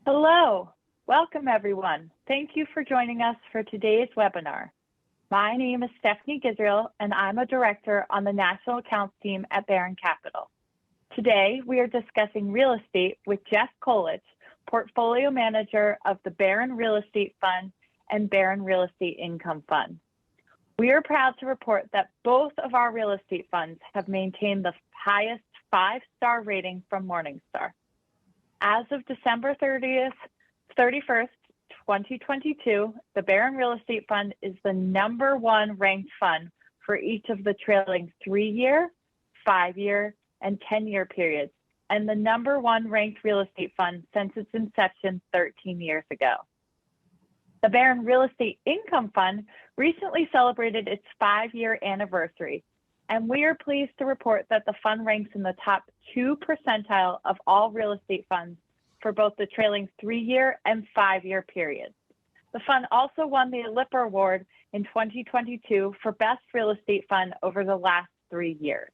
Hello, welcome everyone. Thank you for joining us for today's webinar. My name is Stephanie Gizrael and I'm a director on the National Accounts team at Barron Capital. Today, we are discussing real estate with Jeff Kolitch, Portfolio Manager of the Barron Real Estate Fund and Barron Real Estate Income Fund. We are proud to report that both of our real estate funds have maintained the highest 5-star rating from Morningstar. As of December 31st, 2022, the Barron Real Estate Fund is the #1 ranked fund for each of the trailing 3-year, 5-year, and 10-year periods, and the #1 ranked real estate fund since its inception 13 years ago. The Barron Real Estate Income Fund recently celebrated its 5-year anniversary, and we are pleased to report that the fund ranks in the top 2 percentile of all real estate funds for both the trailing 3-year and 5-year periods. The fund also won the Lipper Award in 2022 for Best Real Estate Fund over the last 3 years.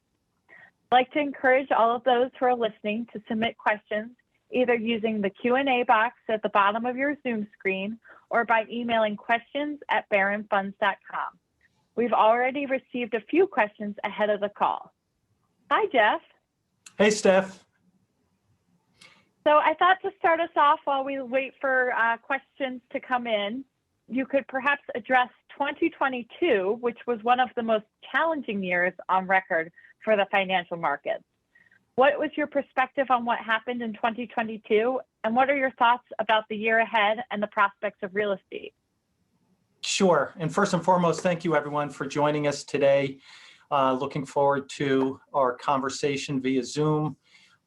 I'd like to encourage all of those who are listening to submit questions either using the Q&A box at the bottom of your Zoom screen or by emailing questions@barronfunds.com. We've already received a few questions ahead of the call. Hi, Jeff. Hey, Steph. So I thought to start us off while we wait for questions to come in, you could perhaps address 2022, which was one of the most challenging years on record for the financial markets. What was your perspective on what happened in 2022, and what are your thoughts about the year ahead and the prospects of real estate? Sure. And first and foremost, thank you everyone for joining us today. Looking forward to our conversation via Zoom.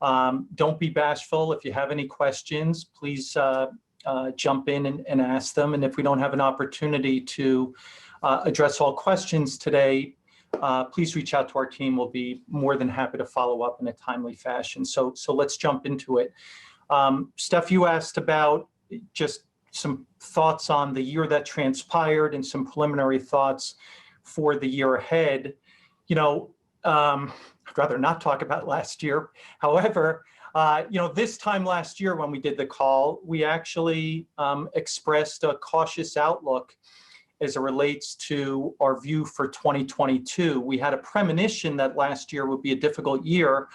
Don't be bashful. If you have any questions, please jump in and ask them. And if we don't have an opportunity to address all questions today, please reach out to our team. We'll be more than happy to follow up in a timely fashion. So let's jump into it. Steph, you asked about just some thoughts on the year that transpired and some preliminary thoughts for the year ahead. You know, I'd rather not talk about last year. However, this time last year when we did the call, we actually expressed a cautious outlook as it relates to our view for 2022. We had a premonition that last year would be a difficult year,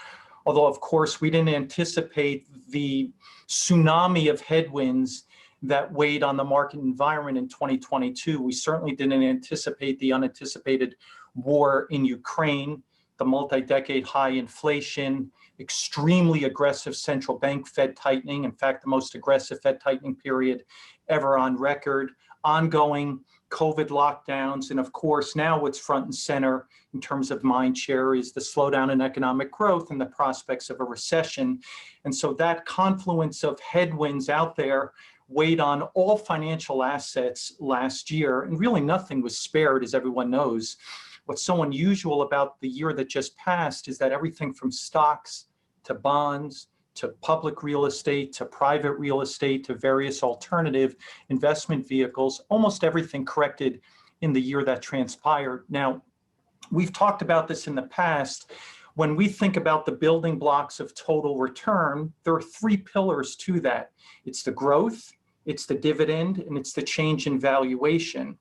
although of course we didn't anticipate the tsunami of headwinds that weighed on the market environment in 2022. We certainly didn't anticipate the unanticipated war in Ukraine, the multi-decade high inflation, extremely aggressive central bank Fed tightening, in fact, the most aggressive Fed tightening period ever on record, ongoing COVID lockdowns, and of course, now what's front and center in terms of mind share is the slowdown in economic growth and the prospects of a recession. And so that confluence of headwinds out there weighed on all financial assets last year, and really nothing was spared, as everyone knows. What's so unusual about the year that just passed is that everything from stocks to bonds to public real estate to private real estate to various alternative investment vehicles, almost everything corrected in the year that transpired. Now, we've talked about this in the past. When we think about the building blocks of total return, there are 3 pillars to that. It's the growth, it's the dividend, and it's the change in valuation.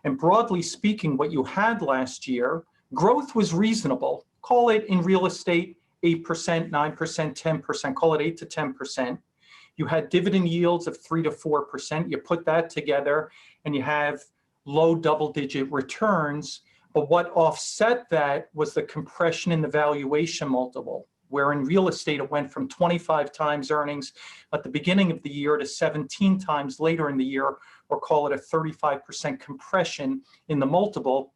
And broadly speaking, what you had last year, growth was reasonable. Call it in real estate 8%, 9%, 10%, call it 8 to 10%. You had dividend yields of 3 to 4%. You put that together and you have low double-digit returns. But what offset that was the compression in the valuation multiple, where in real estate it went from 25 times earnings at the beginning of the year to 17 times later in the year, or call it a 35% compression in the multiple.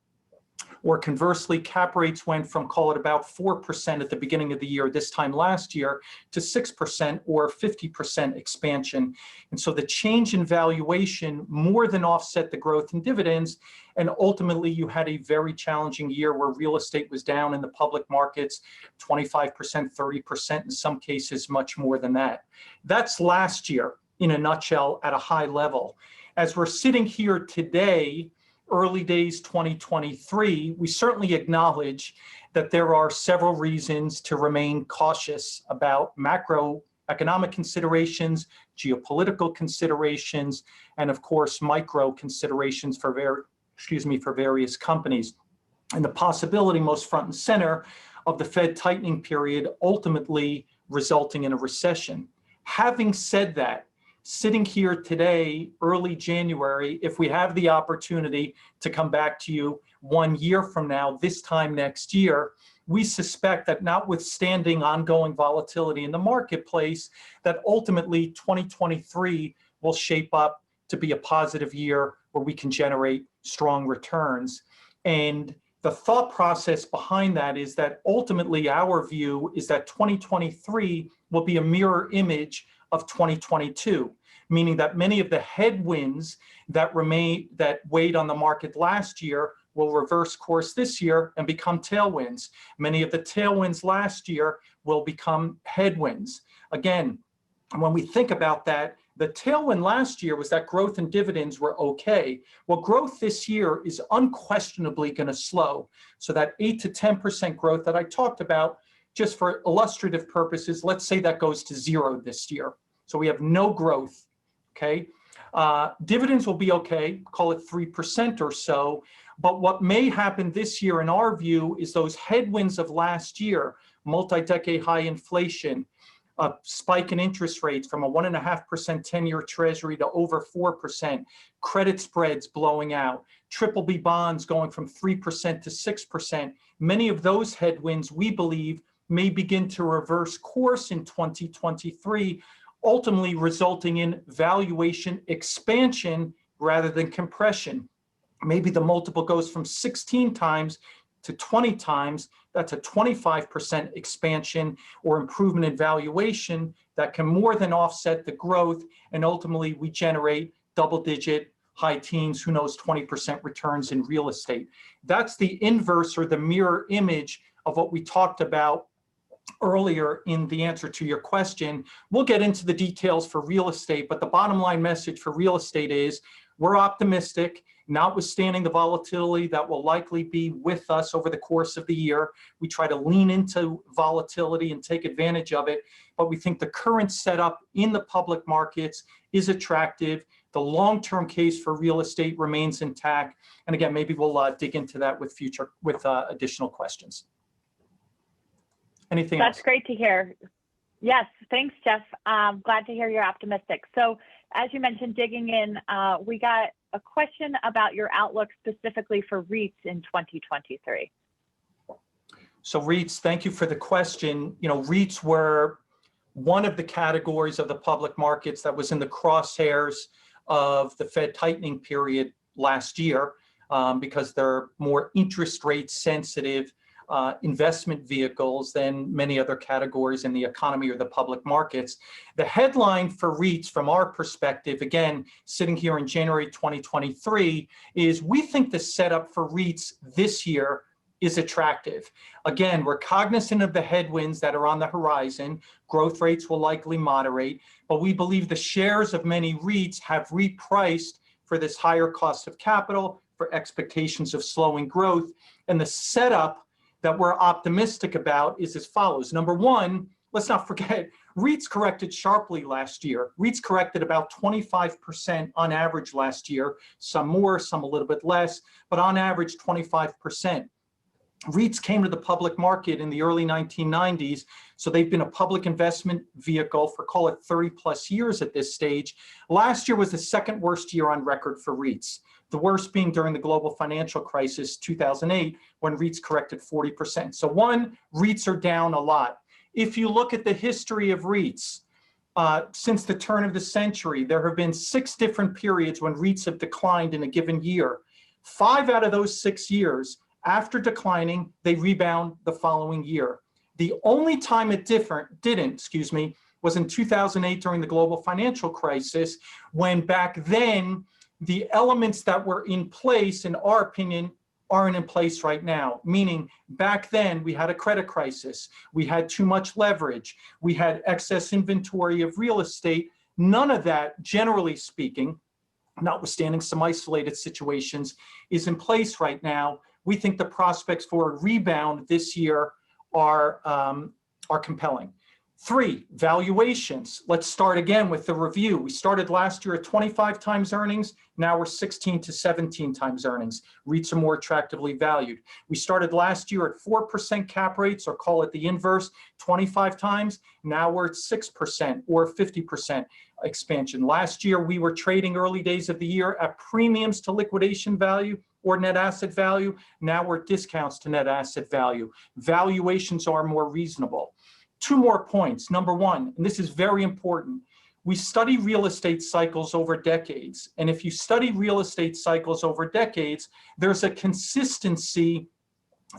Or conversely, cap rates went from, call it about 4% at the beginning of the year this time last year to 6% or 50% expansion. And so the change in valuation more than offset the growth in dividends. And ultimately, you had a very challenging year where real estate was down in the public markets, 25%, 30%, in some cases, much more than that. That's last year in a nutshell at a high level. As we're sitting here today, early days 2023, we certainly acknowledge that there are several reasons to remain cautious about macroeconomic considerations, geopolitical considerations, and of course, micro considerations for various companies. And the possibility most front and center of the Fed tightening period ultimately resulting in a recession. Having said that, sitting here today, early January, if we have the opportunity to come back to you 1 year from now, this time next year, we suspect that notwithstanding ongoing volatility in the marketplace, that ultimately 2023 will shape up to be a positive year where we can generate strong returns. And the thought process behind that is that ultimately our view is that 2023 will be a mirror image of 2022, meaning that many of the headwinds that weighed on the market last year will reverse course this year and become tailwinds. Many of the tailwinds last year will become headwinds. Again, when we think about that, the tailwind last year was that growth and dividends were okay. Well, growth this year is unquestionably going to slow. So that 8 to 10% growth that I talked about, just for illustrative purposes, let's say that goes to 0 this year. So we have no growth, okay? Dividends will be okay, call it 3% or so. But what may happen this year, in our view, is those headwinds of last year, multi-decade high inflation, a spike in interest rates from a 1.5% 10-year treasury to over 4%, credit spreads blowing out, BBB bonds going from 3% to 6%. Many of those headwinds, we believe, may begin to reverse course in 2023, ultimately resulting in valuation expansion rather than compression. Maybe the multiple goes from 16 times to 20 times. That's a 25% expansion or improvement in valuation that can more than offset the growth, and ultimately we generate double-digit, high teens, who knows, 20% returns in real estate. That's the inverse or the mirror image of what we talked about earlier in the answer to your question. We'll get into the details for real estate, but the bottom line message for real estate is we're optimistic, notwithstanding the volatility that will likely be with us over the course of the year. We try to lean into volatility and take advantage of it, but we think the current setup in the public markets is attractive. The long-term case for real estate remains intact. And again, maybe we'll dig into that with additional questions. Anything else? That's great to hear. Yes, thanks, Jeff. Glad to hear you're optimistic. So as you mentioned, digging in, we got a question about your outlook specifically for REITs in 2023. So REITs, thank you for the question. You know, REITs were one of the categories of the public markets that was in the crosshairs of the Fed tightening period last year because they're more interest rate sensitive investment vehicles than many other categories in the economy or the public markets. The headline for REITs from our perspective, again, sitting here in January 2023, is we think the setup for REITs this year is attractive. Again, we're cognizant of the headwinds that are on the horizon. Growth rates will likely moderate, but we believe the shares of many REITs have repriced for this higher cost of capital, for expectations of slowing growth, and the setup that we're optimistic about is as follows. Number one, let's not forget, REITs corrected sharply last year. REITs corrected about 25% on average last year, some more, some a little bit less, but on average 25%. REITs came to the public market in the early 1990s, so they've been a public investment vehicle for, call it 30 plus years at this stage. Last year was the second worst year on record for REITs. The worst being during the global financial crisis, 2008, when REITs corrected 40%. So one, REITs are down a lot. If you look at the history of REITs, since the turn of the century, there have been 6 different periods when REITs have declined in a given year. 5 out of those 6 years, after declining, they rebound the following year. The only time it didn't, was in 2008 during the global financial crisis, when back then, the elements that were in place, in our opinion, aren't in place right now. Meaning back then we had a credit crisis, we had too much leverage, we had excess inventory of real estate. None of that, generally speaking, notwithstanding some isolated situations, is in place right now. We think the prospects for a rebound this year are compelling. 3, valuations. Let's start again with the review. We started last year at 25 times earnings. Now we're 16 to 17 times earnings. REITs are more attractively valued. We started last year at 4% cap rates, or call it the inverse, 25 times. Now we're at 6% or 50% expansion. Last year, we were trading early days of the year at premiums to liquidation value or net asset value. Now we're at discounts to net asset value. Valuations are more reasonable. 2 more points. Number 1, and this is very important, we study real estate cycles over decades. And if you study real estate cycles over decades, there's a consistency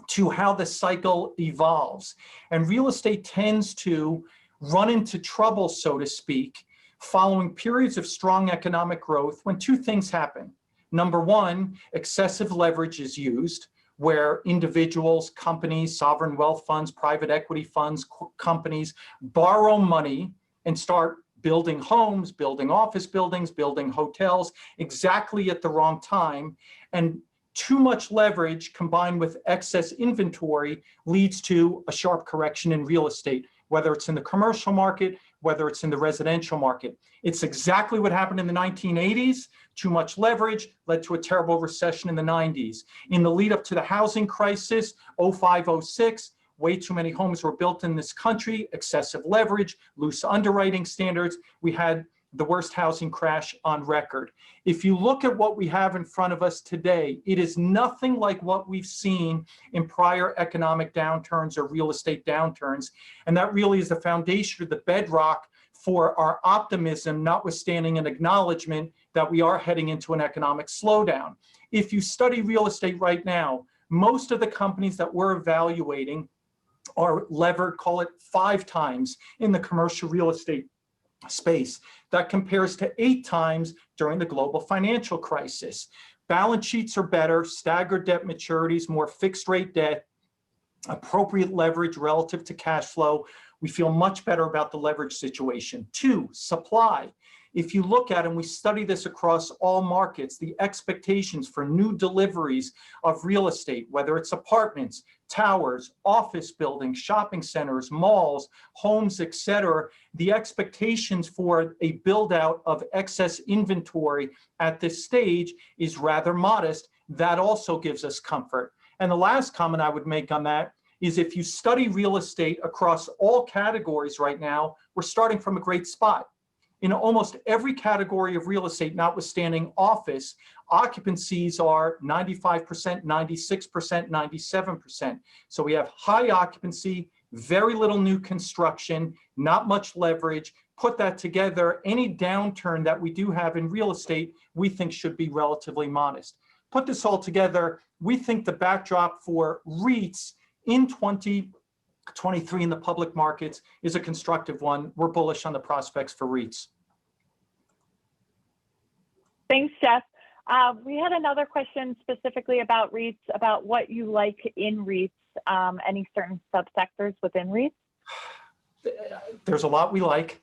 to how the cycle evolves. And real estate tends to run into trouble, so to speak, following periods of strong economic growth when 2 things happen. Number 1, excessive leverage is used, where individuals, companies, sovereign wealth funds, private equity funds, companies borrow money and start building homes, building office buildings, building hotels exactly at the wrong time. And too much leverage combined with excess inventory leads to a sharp correction in real estate, whether it's in the commercial market, whether it's in the residential market. It's exactly what happened in the 1980s. Too much leverage led to a terrible recession in the 90s. In the lead up to the housing crisis, 05, 06, way too many homes were built in this country, excessive leverage, loose underwriting standards. We had the worst housing crash on record. If you look at what we have in front of us today, it is nothing like what we've seen in prior economic downturns or real estate downturns. And that really is the foundation or the bedrock for our optimism, notwithstanding an acknowledgement that we are heading into an economic slowdown. If you study real estate right now, most of the companies that we're evaluating are levered, call it 5 times in the commercial real estate space. That compares to 8 times during the global financial crisis. Balance sheets are better, staggered debt maturities, more fixed rate debt, appropriate leverage relative to cash flow. We feel much better about the leverage situation. 2, supply. If you look at, and we study this across all markets, the expectations for new deliveries of real estate, whether it's apartments, towers, office buildings, shopping centers, malls, homes, etc., the expectations for a build out of excess inventory at this stage is rather modest. That also gives us comfort. And the last comment I would make on that is if you study real estate across all categories right now, we're starting from a great spot. In almost every category of real estate, notwithstanding office, occupancies are 95%, 96%, 97%. So we have high occupancy, very little new construction, not much leverage. Put that together, any downturn that we do have in real estate, we think should be relatively modest. Put this all together, we think the backdrop for REITs in 2023 in the public markets is a constructive one. We're bullish on the prospects for REITs. Thanks, Jeff. We had another question specifically about REITs, about what you like in REITs, any certain subsectors within REITs? There's a lot we like.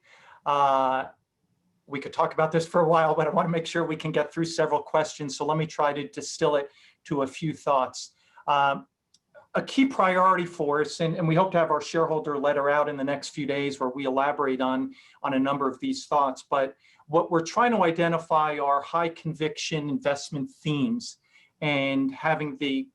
We could talk about this for a while, but I want to make sure we can get through several questions. So let me try to distill it to a few thoughts. A key priority for us, and we hope to have our shareholder letter out in the next few days where we elaborate on a number of these thoughts, but what we're trying to identify are high conviction investment themes and having the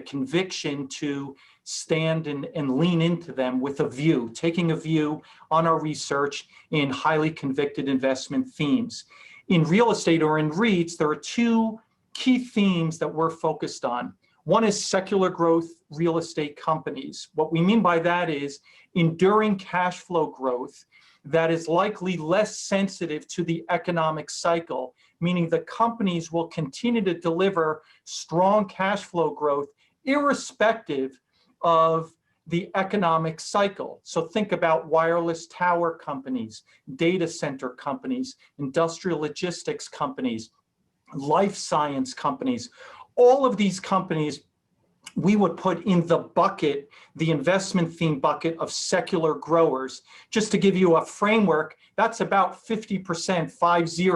conviction to stand and lean into them with a view, taking a view on our research in highly convicted investment themes. In real estate or in REITs, there are 2 key themes that we're focused on. One is secular growth real estate companies. What we mean by that is enduring cash flow growth that is likely less sensitive to the economic cycle, meaning the companies will continue to deliver strong cash flow growth irrespective of the economic cycle. So think about wireless tower companies, data center companies, industrial logistics companies, life science companies. All of these companies we would put in the bucket, the investment theme bucket of secular growers. Just to give you a framework, that's about 50%, 50,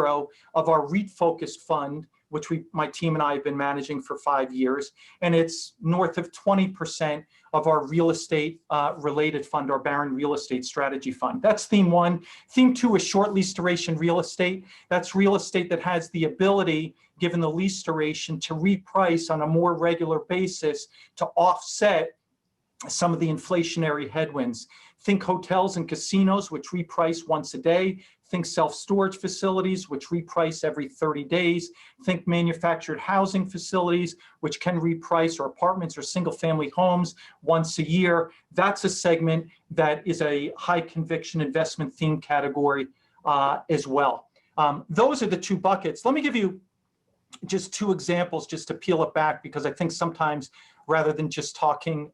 of our REIT focused fund which my team and I have been managing for 5 years, and it's north of 20% of our real estate related fund, our Barron Real Estate Strategy Fund. That's theme one. Theme two is short lease duration real estate. That's real estate that has the ability, given the lease duration, to reprice on a more regular basis to offset some of the inflationary headwinds. Think hotels and casinos, which reprice once a day. Think self-storage facilities, which reprice every 30 days. Think manufactured housing facilities, which can reprice, or apartments or single-family homes once a year. That's a segment that is a high conviction investment theme category as well. Those are the two buckets. Let me give you just two examples just to peel it back, because I think sometimes rather than just talking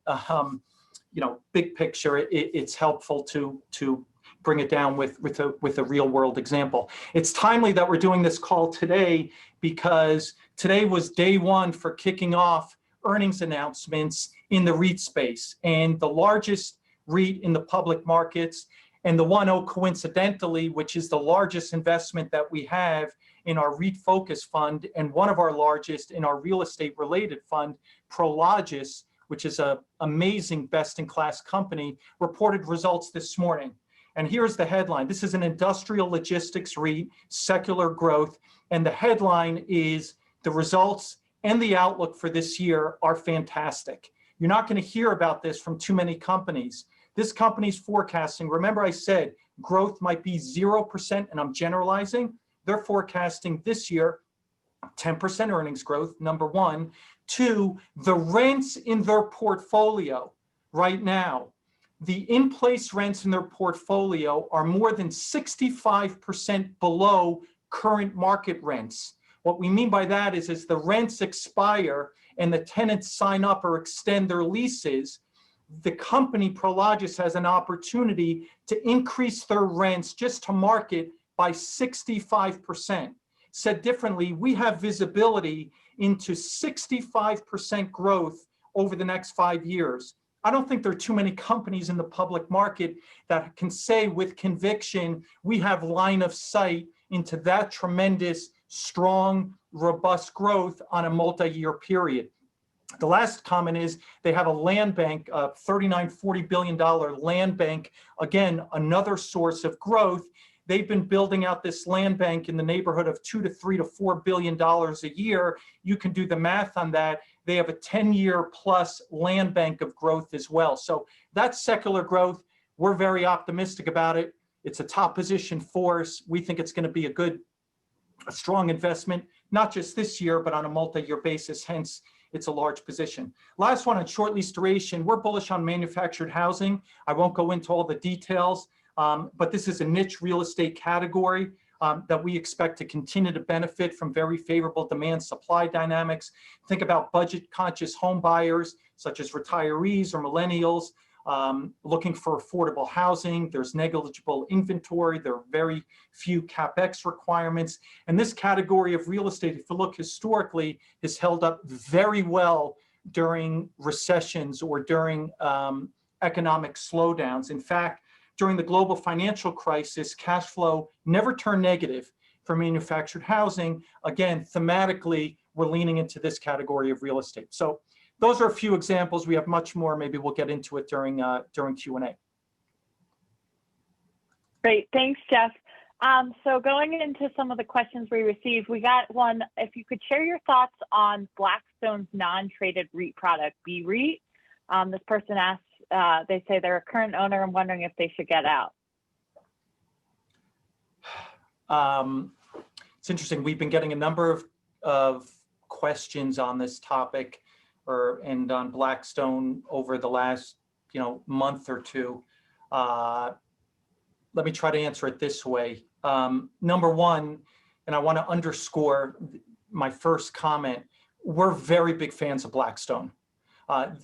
big picture, it's helpful to bring it down with a real world example. It's timely that we're doing this call today, because today was day one for kicking off earnings announcements in the REIT space. And the largest REIT in the public markets, and the one, coincidentally, which is the largest investment that we have in our REIT focus fund, and one of our largest in our real estate related fund, Prologis, which is an amazing best-in-class company, reported results this morning. And here's the headline. This is an industrial logistics REIT, secular growth, and the headline is the results and the outlook for this year are fantastic. You're not going to hear about this from too many companies. This company's forecasting, remember I said growth might be 0%, and I'm generalizing. They're forecasting this year 10% earnings growth, number one. Two, the rents in their portfolio right now, the in-place rents in their portfolio are more than 65% below current market rents. What we mean by that is as the rents expire and the tenants sign up or extend their leases, the company Prologis has an opportunity to increase their rents just to market by 65%. Said differently, we have visibility into 65% growth over the next 5 years. I don't think there are too many companies in the public market that can say with conviction, we have line of sight into that tremendous, strong, robust growth on a multi-year period. The last comment is they have a land bank, a $39-40 billion land bank. Again, another source of growth. They've been building out this land bank in the neighborhood of $2 to $3 to $4 billion a year. You can do the math on that. They have a 10-year plus land bank of growth as well. So that's secular growth. We're very optimistic about it. It's a top position for us. We think it's going to be a strong investment, not just this year, but on a multi-year basis. Hence, it's a large position. Last one on short lease duration. We're bullish on manufactured housing. I won't go into all the details. But this is a niche real estate category that we expect to continue to benefit from very favorable demand supply dynamics. Think about budget conscious home buyers, such as retirees or millennials, looking for affordable housing. There's negligible inventory. There are very few CapEx requirements. And this category of real estate, if you look historically, has held up very well during recessions or during economic slowdowns. In fact, during the global financial crisis, cash flow never turned negative for manufactured housing. Again, thematically, we're leaning into this category of real estate. So those are a few examples. We have much more. Maybe we'll get into it during Q&A. Great, thanks, Jeff. So going into some of the questions we received, we got one. If you could share your thoughts on Blackstone's non-traded REIT product, BREIT. This person asked, they say they're a current owner and wondering if they should get out. It's interesting. We've been getting a number of questions on this topic and on Blackstone over the last month or two. Let me try to answer it this way. Number one, and I want to underscore my first comment, we're very big fans of Blackstone.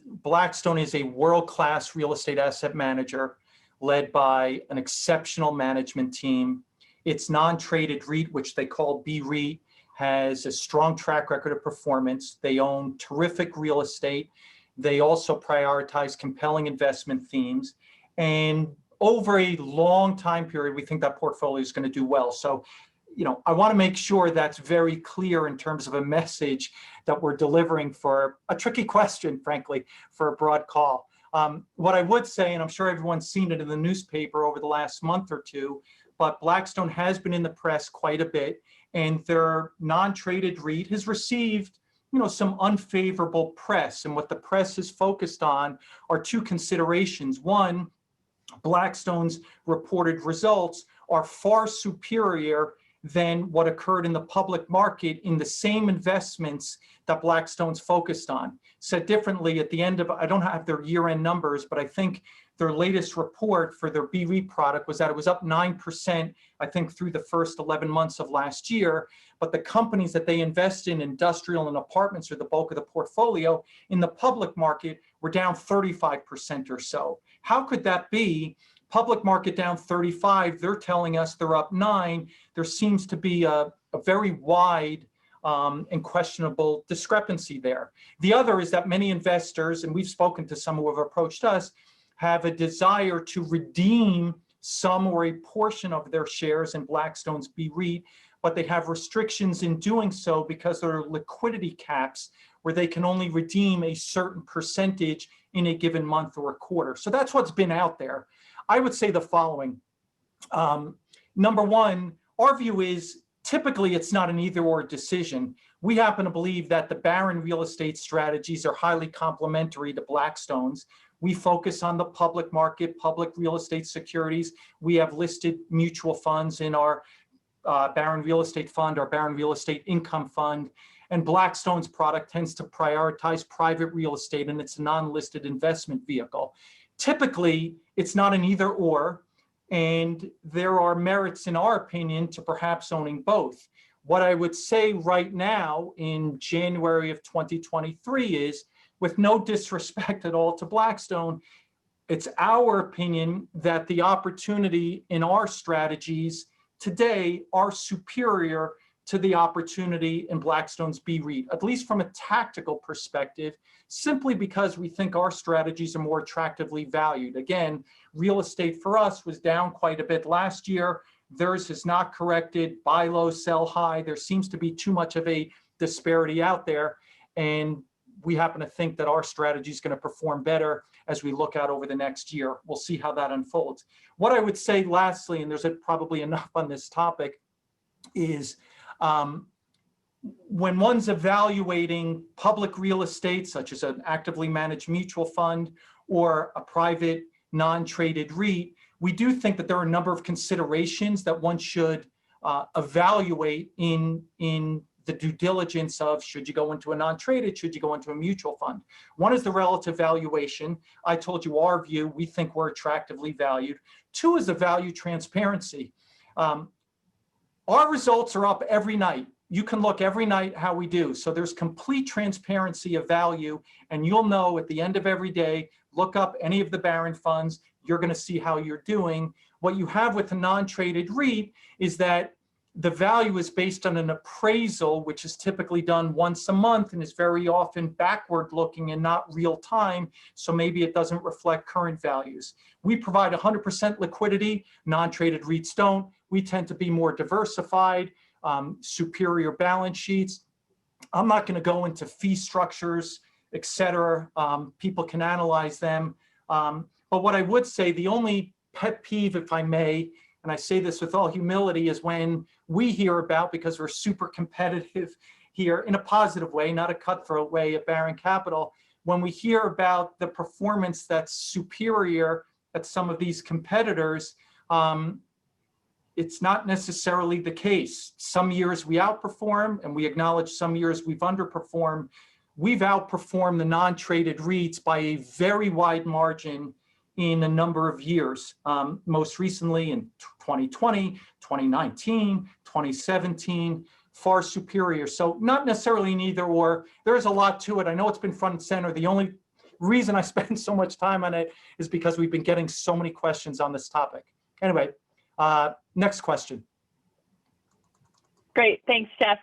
Blackstone is a world-class real estate asset manager led by an exceptional management team. Its non-traded REIT, which they call BREIT, has a strong track record of performance. They own terrific real estate. They also prioritize compelling investment themes. And over a long time period, we think that portfolio is going to do well. So, I want to make sure that's very clear in terms of a message that we're delivering for a tricky question, frankly, for a broad call. What I would say, and I'm sure everyone's seen it in the newspaper over the last month or two, but Blackstone has been in the press quite a bit, and their non-traded REIT has received some unfavorable press. And what the press is focused on are two considerations. One, Blackstone's reported results are far superior than what occurred in the public market in the same investments that Blackstone's focused on. Said differently, at the end of, I don't have their year-end numbers, but I think their latest report for their BREIT product was that it was up 9%, I think, through the first 11 months of last year. But the companies that they invest in, industrial and apartments, are the bulk of the portfolio, in the public market were down 35% or so. How could that be? Public market down 35, they're telling us they're up 9. There seems to be a very wide and questionable discrepancy there. The other is that many investors, and we've spoken to some who have approached us, have a desire to redeem some or a portion of their shares in Blackstone's BREIT, but they have restrictions in doing so because there are liquidity caps where they can only redeem a certain percentage in a given month or a quarter. So that's what's been out there. I would say the following. Number one, our view is typically it's not an either-or decision. We happen to believe that the Barron real estate strategies are highly complementary to Blackstone's. We focus on the public market, public real estate securities. We have listed mutual funds in our Barron Real Estate Fund, our Barron Real Estate Income Fund. And Blackstone's product tends to prioritize private real estate, and it's a non-listed investment vehicle. Typically, it's not an either or, and there are merits, in our opinion, to perhaps owning both. What I would say right now in January of 2023 is, with no disrespect at all to Blackstone, it's our opinion that the opportunity in our strategies today are superior to the opportunity in Blackstone's BREIT, at least from a tactical perspective, simply because we think our strategies are more attractively valued. Again, real estate for us was down quite a bit last year. Theirs has not corrected. Buy low, sell high. There seems to be too much of a disparity out there. And we happen to think that our strategy is going to perform better as we look out over the next year. We'll see how that unfolds. What I would say lastly, and there's probably enough on this topic, is when one's evaluating public real estate, such as an actively managed mutual fund or a private non-traded REIT, we do think that there are a number of considerations that one should evaluate in the due diligence of, should you go into a non-traded, should you go into a mutual fund. One is the relative valuation. I told you our view, we think we're attractively valued. Two is the value transparency. Our results are up every night. You can look every night how we do. So there's complete transparency of value, and you'll know at the end of every day, look up any of the Barron funds, you're going to see how you're doing. What you have with a non-traded REIT is that the value is based on an appraisal, which is typically done once a month and is very often backward looking and not real time. So maybe it doesn't reflect current values. We provide 100% liquidity. Non-traded REITs don't. We tend to be more diversified, superior balance sheets. I'm not going to go into fee structures, et cetera. People can analyze them. But what I would say, the only pet peeve, if I may, and I say this with all humility, is when we hear about, because we're super competitive here in a positive way, not a cutthroat way at Barron Capital, when we hear about the performance that's superior at some of these competitors, it's not necessarily the case. Some years we outperform, and we acknowledge some years we've underperformed. We've outperformed the non-traded REITs by a very wide margin in a number of years, most recently in 2020, 2019, 2017, far superior. So not necessarily an either or. There's a lot to it. I know it's been front and center. The only reason I spend so much time on it is because we've been getting so many questions on this topic. Anyway, next question. Great, thanks, Jeff.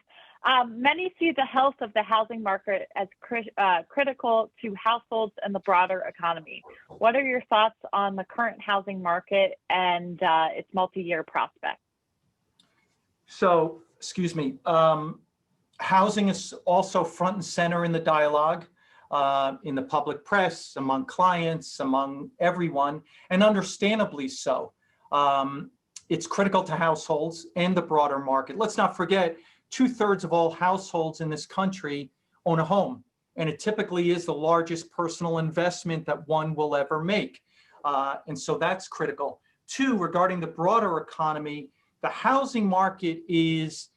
Many see the health of the housing market as critical to households and the broader economy. What are your thoughts on the current housing market and its multi-year prospects? So, excuse me, housing is also front and center in the dialogue, in the public press, among clients, among everyone, and understandably so. It's critical to households and the broader market. Let's not forget, 2/3 of all households in this country own a home, and it typically is the largest personal investment that one will ever make. And so that's critical. Two, regarding the broader economy, the housing market is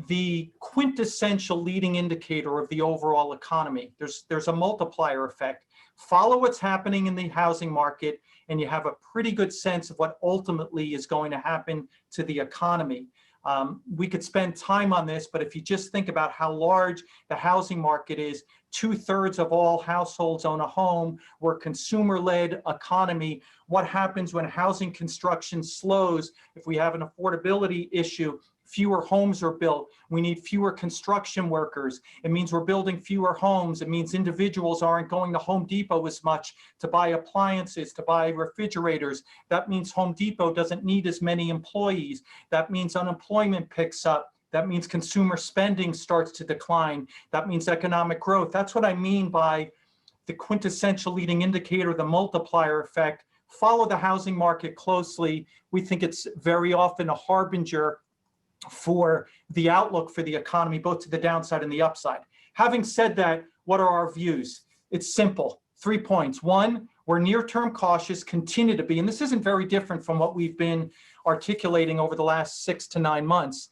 the quintessential leading indicator of the overall economy. There's a multiplier effect. Follow what's happening in the housing market, and you have a pretty good sense of what ultimately is going to happen to the economy. We could spend time on this, but if you just think about how large the housing market is, 2/3 of all households own a home. We're a consumer-led economy. What happens when housing construction slows? If we have an affordability issue, fewer homes are built. We need fewer construction workers. It means we're building fewer homes. It means individuals aren't going to Home Depot as much to buy appliances, to buy refrigerators. That means Home Depot doesn't need as many employees. That means unemployment picks up. That means consumer spending starts to decline. That means economic growth. That's what I mean by the quintessential leading indicator, the multiplier effect. Follow the housing market closely. We think it's very often a harbinger for the outlook for the economy, both to the downside and the upside. Having said that, what are our views? It's simple. 3 points. One, we're near-term cautious, continue to be, and this isn't very different from what we've been articulating over the last 6 to 9 months.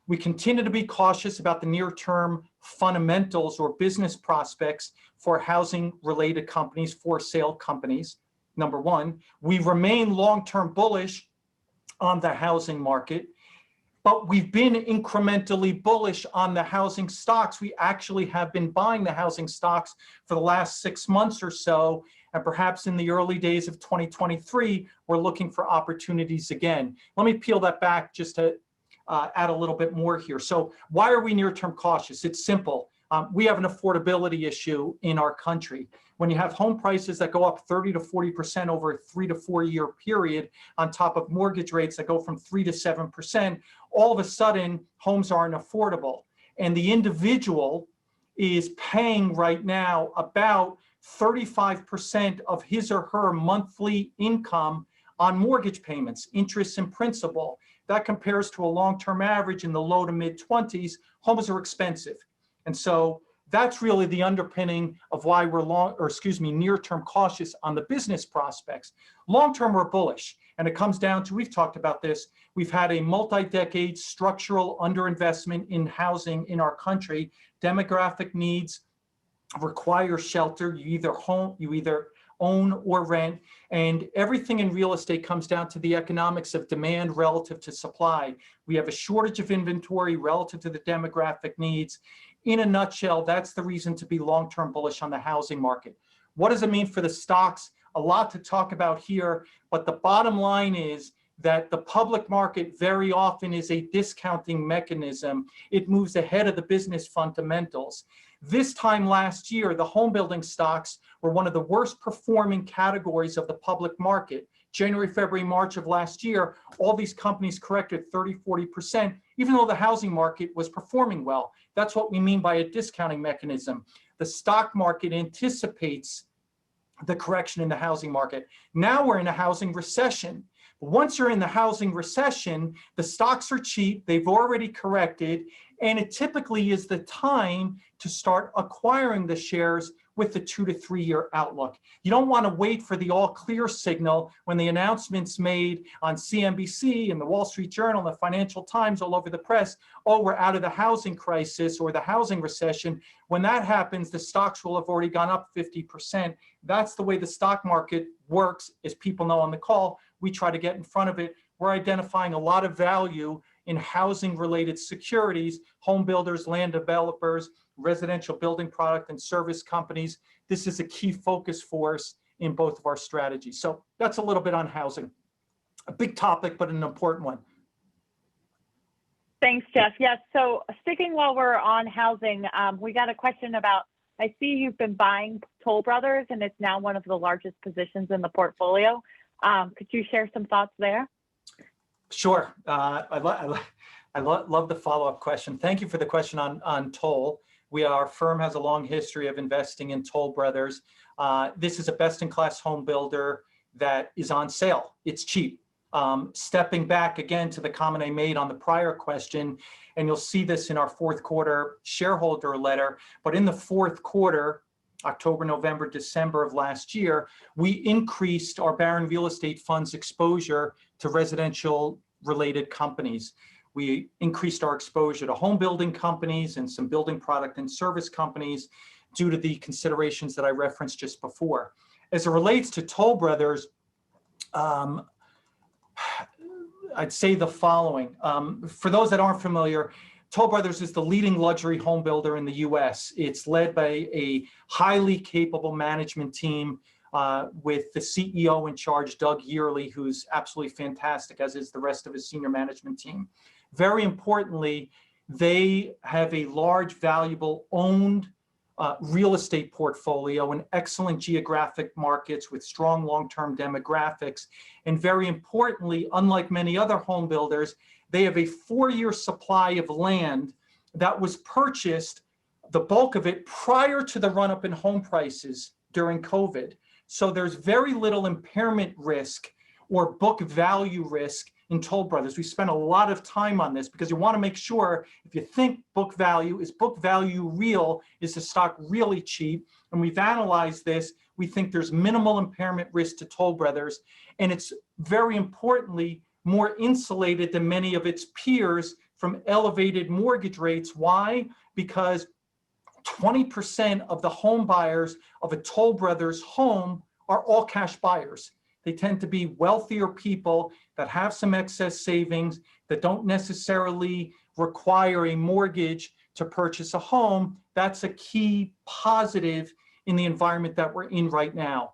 We continue to be cautious about the near-term fundamentals or business prospects for housing-related companies, for sale companies, number one. We remain long-term bullish on the housing market, but we've been incrementally bullish on the housing stocks. We actually have been buying the housing stocks for the last 6 months or so, and perhaps in the early days of 2023, we're looking for opportunities again. Let me peel that back just to add a little bit more here. So why are we near-term cautious? It's simple. We have an affordability issue in our country. When you have home prices that go up 30 to 40% over a 3 to 4 year period, on top of mortgage rates that go from 3 to 7%, all of a sudden homes aren't affordable. And the individual is paying right now about 35% of his or her monthly income on mortgage payments, interest and principal. That compares to a long-term average in the low to mid 20s. Homes are expensive. And so that's really the underpinning of why we're near-term cautious on the business prospects. Long-term, we're bullish. And it comes down to, we've talked about this, we've had a multi-decade structural underinvestment in housing in our country. Demographic needs require shelter. You either own or rent, and everything in real estate comes down to the economics of demand relative to supply. We have a shortage of inventory relative to the demographic needs. In a nutshell, that's the reason to be long-term bullish on the housing market. What does it mean for the stocks? A lot to talk about here, but the bottom line is that the public market very often is a discounting mechanism. It moves ahead of the business fundamentals. This time last year, the home building stocks were one of the worst performing categories of the public market. January, February, March of last year, all these companies corrected 30, 40%, even though the housing market was performing well. That's what we mean by a discounting mechanism. The stock market anticipates the correction in the housing market. Now we're in a housing recession. Once you're in the housing recession, the stocks are cheap, they've already corrected, and it typically is the time to start acquiring the shares with the 2 to 3 year outlook. You don't want to wait for the all clear signal when the announcements made on CNBC and the Wall Street Journal and the Financial Times all over the press, oh, we're out of the housing crisis or the housing recession. When that happens, the stocks will have already gone up 50%. That's the way the stock market works, as people know on the call. We try to get in front of it. We're identifying a lot of value in housing related securities, home builders, land developers, residential building product and service companies. This is a key focus for us in both of our strategies. So that's a little bit on housing. A big topic, but an important one. Thanks, Jeff. Yes, so sticking while we're on housing, we got a question about, I see you've been buying Toll Brothers and it's now one of the largest positions in the portfolio. Could you share some thoughts there? Sure. I I love the follow-up question. Thank you for the question on Toll. Our firm has a long history of investing in Toll Brothers. This is a best-in-class home builder that is on sale. It's cheap. Stepping back again to the comment I made on the prior question, and you'll see this in our fourth quarter shareholder letter, but in the fourth quarter, October, November, December of last year, we increased our Barron Real Estate Fund's exposure to residential related companies. We increased our exposure to home building companies and some building product and service companies due to the considerations that I referenced just before. As it relates to Toll Brothers, I'd say the following. For those that aren't familiar, Toll Brothers is the leading luxury home builder in the US. It's led by a highly capable management team with the CEO in charge, Doug Yearley, who's absolutely fantastic, as is the rest of his senior management team. Very importantly, they have a large, valuable, owned real estate portfolio in excellent geographic markets with strong long-term demographics. And very importantly, unlike many other home builders, they have a 4-year supply of land that was purchased, the bulk of it, prior to the run-up in home prices during COVID. So there's very little impairment risk or book value risk in Toll Brothers. We spent a lot of time on this because you want to make sure, if you think book value, is book value real? Is the stock really cheap? And we've analyzed this. We think there's minimal impairment risk to Toll Brothers, and it's very importantly more insulated than many of its peers from elevated mortgage rates. Why? Because 20% of the home buyers of a Toll Brothers home are all cash buyers. They tend to be wealthier people that have some excess savings, that don't necessarily require a mortgage to purchase a home. That's a key positive in the environment that we're in right now.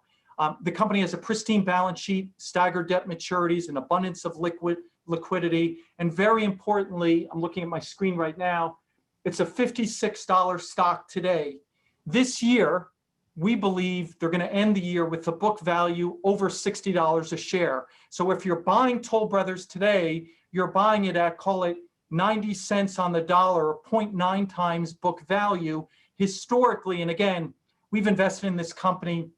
The company has a pristine balance sheet, staggered debt maturities, an abundance of liquidity, and very importantly, I'm looking at my screen right now, it's a $56 stock today. This year, we believe they're going to end the year with a book value over $60 a share. So if you're buying Toll Brothers today, you're buying it at, call it 90 cents on the dollar, or 0.9 times book value historically. And again, we've invested in this company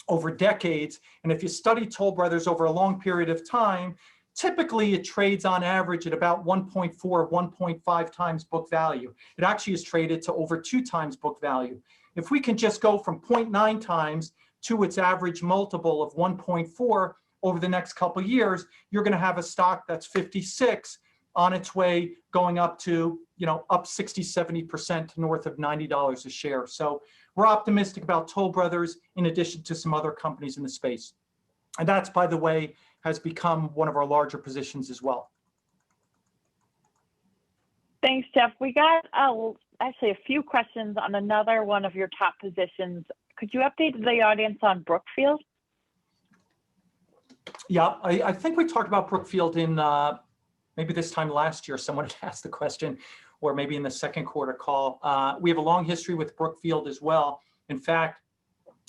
over decades. And if you study Toll Brothers over a long period of time, typically it trades on average at about 1.4, 1.5 times book value. It actually is traded to over 2 times book value. If we can just go from 0.9 times to its average multiple of 1.4 over the next couple of years, you're going to have a stock that's 56 on its way going up to, up 60, 70% to north of $90 a share. So we're optimistic about Toll Brothers in addition to some other companies in the space. And that's, by the way, has become one of our larger positions as well. Thanks, Jeff. We got actually a few questions on another one of your top positions. Could you update the audience on Brookfield? Yeah, I think we talked about Brookfield in maybe this time last year. Someone had asked the question, or maybe in the second quarter call. We have a long history with Brookfield as well. In fact,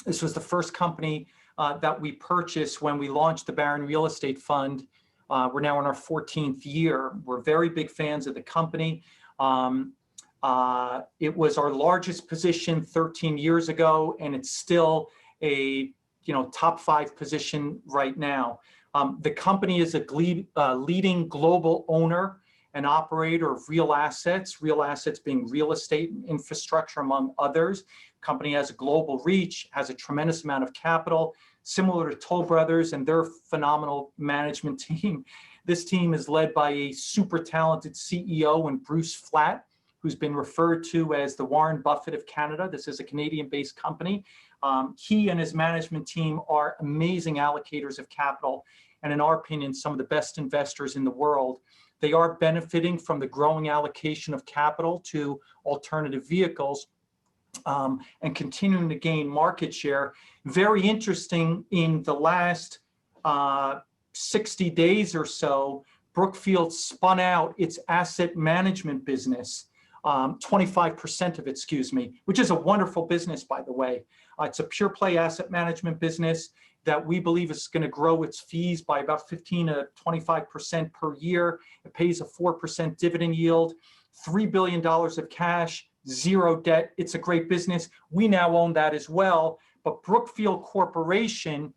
this was the first company that we purchased when we launched the Barron Real Estate Fund. We're now in our 14th year. We're very big fans of the company. It was our largest position 13 years ago, and it's still a top 5 position right now. The company is a leading global owner and operator of real assets being real estate and infrastructure, among others. The company has a global reach, has a tremendous amount of capital, similar to Toll Brothers and their phenomenal management team. This team is led by a super talented CEO in Bruce Flatt, who's been referred to as the Warren Buffett of Canada. This is a Canadian-based company. He and his management team are amazing allocators of capital, and in our opinion, some of the best investors in the world. They are benefiting from the growing allocation of capital to alternative vehicles and continuing to gain market share. Very interesting, in the last 60 days or so, Brookfield spun out its asset management business, 25% of it, which is a wonderful business, by the way. It's a pure play asset management business. that we believe is going to grow its fees by about 15 to 25% per year. It pays a 4% dividend yield, $3 billion of cash, zero debt. It's a great business. We now own that as well. But Brookfield Corporation,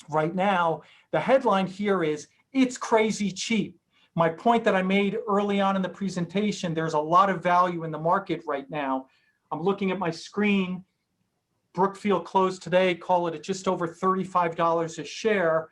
right now, the headline here is, it's crazy cheap. My point that I made early on in the presentation, there's a lot of value in the market right now. I'm looking at my screen. Brookfield closed today, call it at just over $35 a share.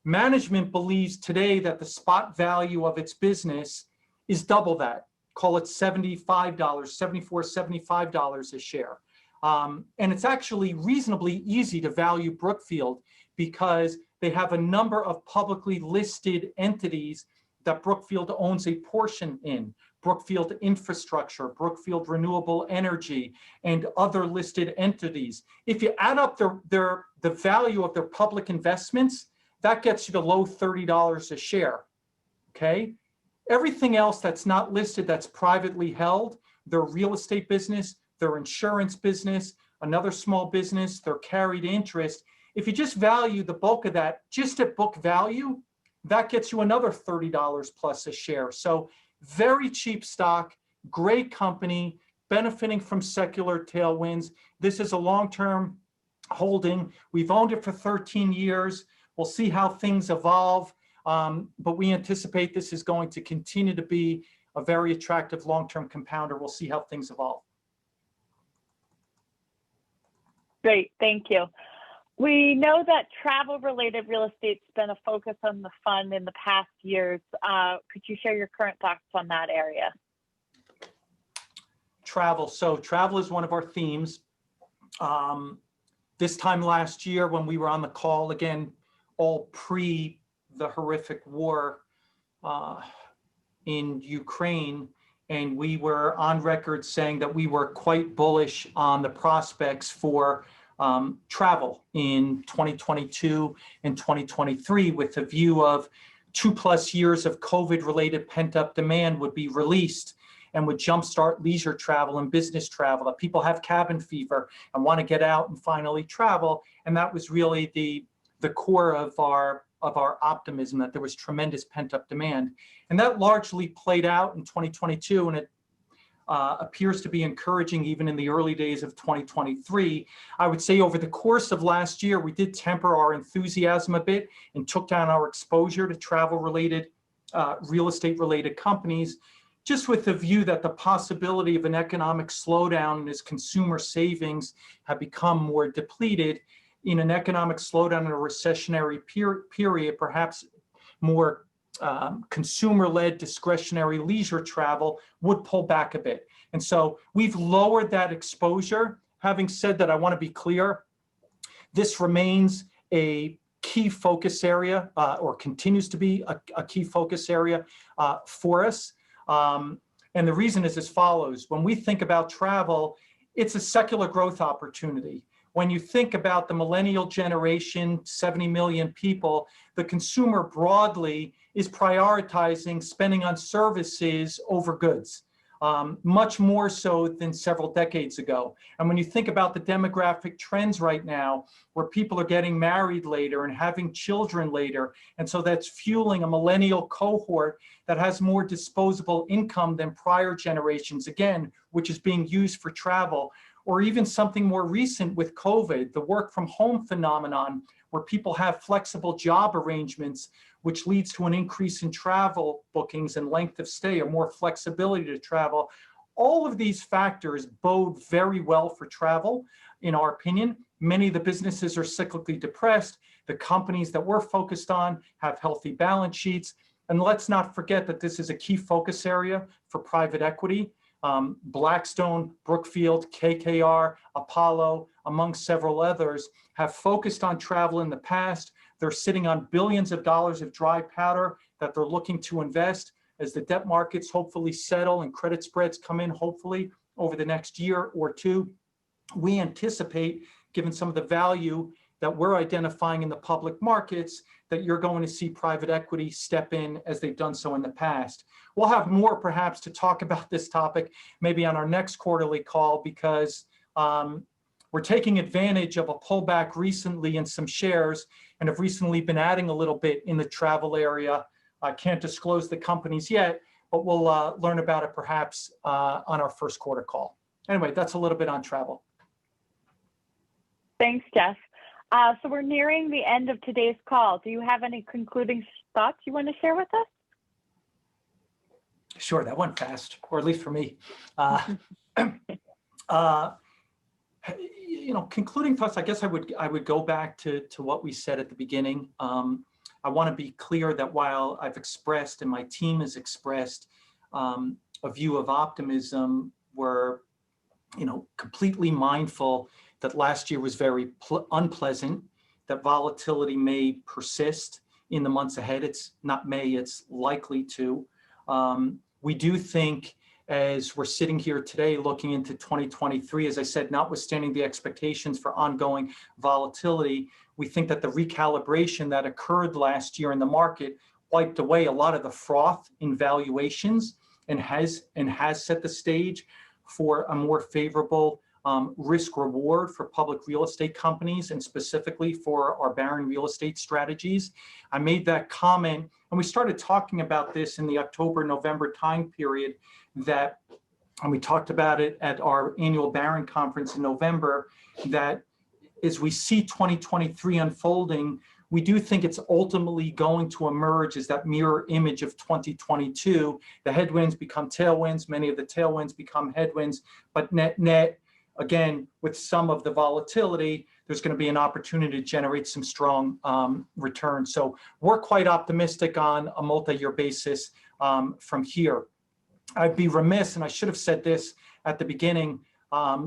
Management believes today that the spot value of its business is double that. Call it $75, $74, $75 a share. And it's actually reasonably easy to value Brookfield because they have a number of publicly listed entities that Brookfield owns a portion in. Brookfield Infrastructure, Brookfield Renewable Energy, and other listed entities. If you add up the value of their public investments, that gets you to low $30 a share, okay? Everything else that's not listed, that's privately held, their real estate business, their insurance business, another small business, their carried interest, if you just value the bulk of that just at book value, that gets you another $30 plus a share. So very cheap stock, great company, benefiting from secular tailwinds. This is a long-term holding. We've owned it for 13 years. We'll see how things evolve, but we anticipate this is going to continue to be a very attractive long-term compounder. We'll see how things evolve. Great, thank you. We know that travel-related real estate's been a focus on the fund in the past years. Could you share your current thoughts on that area? Travel. So travel is one of our themes. This time last year when we were on the call, again, all pre the horrific war in Ukraine, and we were on record saying that we were quite bullish on the prospects for travel in 2022 and 2023 with a view of 2+ years of COVID-related pent-up demand would be released and would jumpstart leisure travel and business travel, that people have cabin fever and want to get out and finally travel. And that was really the core of our optimism, that there was tremendous pent-up demand. And that largely played out in 2022, and it appears to be encouraging even in the early days of 2023. I would say over the course of last year, we did temper our enthusiasm a bit and took down our exposure to travel-related, real estate-related companies, just with the view that the possibility of an economic slowdown as consumer savings have become more depleted. In an economic slowdown in a recessionary period, perhaps more consumer-led discretionary leisure travel would pull back a bit. And so we've lowered that exposure. Having said that, I want to be clear, this remains a key focus area or continues to be a key focus area for us. And the reason is as follows. When we think about travel, it's a secular growth opportunity. When you think about the millennial generation, 70 million people, the consumer broadly is prioritizing spending on services over goods, much more so than several decades ago. And when you think about the demographic trends right now, where people are getting married later and having children later, and so that's fueling a millennial cohort that has more disposable income than prior generations, again, which is being used for travel. Or even something more recent with COVID, the work from home phenomenon, where people have flexible job arrangements, which leads to an increase in travel bookings and length of stay, or more flexibility to travel. All of these factors bode very well for travel, in our opinion. Many of the businesses are cyclically depressed. The companies that we're focused on have healthy balance sheets. And let's not forget that this is a key focus area for private equity. Blackstone, Brookfield, KKR, Apollo, among several others, have focused on travel in the past. They're sitting on billions of dollars of dry powder that they're looking to invest as the debt markets hopefully settle and credit spreads come in, hopefully, over the next year or two. We anticipate, given some of the value that we're identifying in the public markets, that you're going to see private equity step in as they've done so in the past. We'll have more perhaps to talk about this topic maybe on our next quarterly call, because we're taking advantage of a pullback recently in some shares and have recently been adding a little bit in the travel area. I can't disclose the companies yet, but we'll learn about it perhaps on our first quarter call. Anyway, that's a little bit on travel. Thanks, Jeff. So we're nearing the end of today's call. Do you have any concluding thoughts you want to share with us? Sure, that went fast, or at least for me. Concluding thoughts, I guess I would go back to what we said at the beginning. I want to be clear that while I've expressed and my team has expressed a view of optimism, we're completely mindful that last year was very unpleasant, that volatility may persist in the months ahead. It's not may, it's likely to. We do think, as we're sitting here today looking into 2023, as I said, notwithstanding the expectations for ongoing volatility, we think that the recalibration that occurred last year in the market wiped away a lot of the froth in valuations and has set the stage for a more favorable risk reward for public real estate companies, and specifically for our Barron real estate strategies. I made that comment, and we started talking about this in the October-November time period, and we talked about it at our annual Barron conference in November, that as we see 2023 unfolding, we do think it's ultimately going to emerge as that mirror image of 2022. The headwinds become tailwinds, many of the tailwinds become headwinds, but net, again, with some of the volatility, there's going to be an opportunity to generate some strong returns. So we're quite optimistic on a multi-year basis from here. I'd be remiss, and I should have said this at the beginning,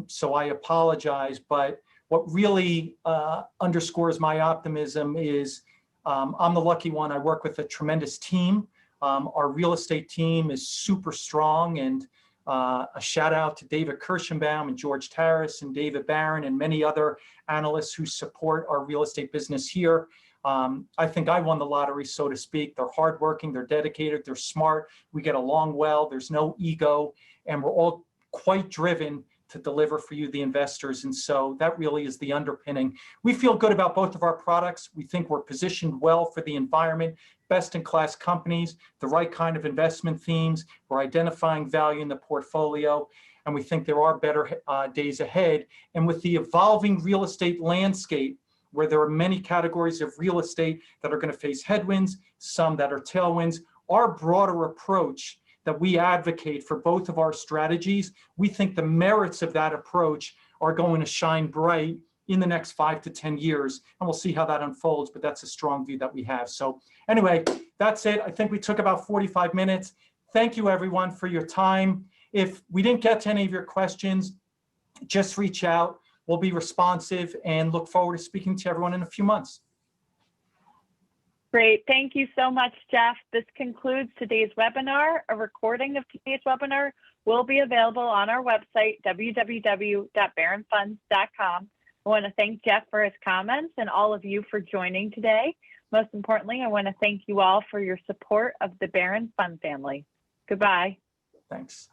so I apologize, but what really underscores my optimism is I'm the lucky one. I work with a tremendous team. Our real estate team is super strong, and a shout out to David Kirschenbaum and George Tarras and David Barron and many other analysts who support our real estate business here. I think I won the lottery, so to speak. They're hardworking, they're dedicated, they're smart. We get along well, there's no ego, and we're all quite driven to deliver for you, the investors. And so that really is the underpinning. We feel good about both of our products. We think we're positioned well for the environment, best-in-class companies, the right kind of investment themes. We're identifying value in the portfolio, and we think there are better days ahead. And with the evolving real estate landscape, where there are many categories of real estate that are going to face headwinds, some that are tailwinds, our broader approach that we advocate for both of our strategies, we think the merits of that approach are going to shine bright in the next 5 to 10 years, and we'll see how that unfolds, but that's a strong view that we have. So anyway, that's it. I think we took about 45 minutes. Thank you, everyone, for your time. If we didn't get to any of your questions, just reach out. We'll be responsive and look forward to speaking to everyone in a few months. Great. Thank you so much, Jeff. This concludes today's webinar. A recording of today's webinar will be available on our website, www.barronfunds.com. I want to thank Jeff for his comments and all of you for joining today. Most importantly, I want to thank you all for your support of the Barron Fund family. Goodbye. Thanks.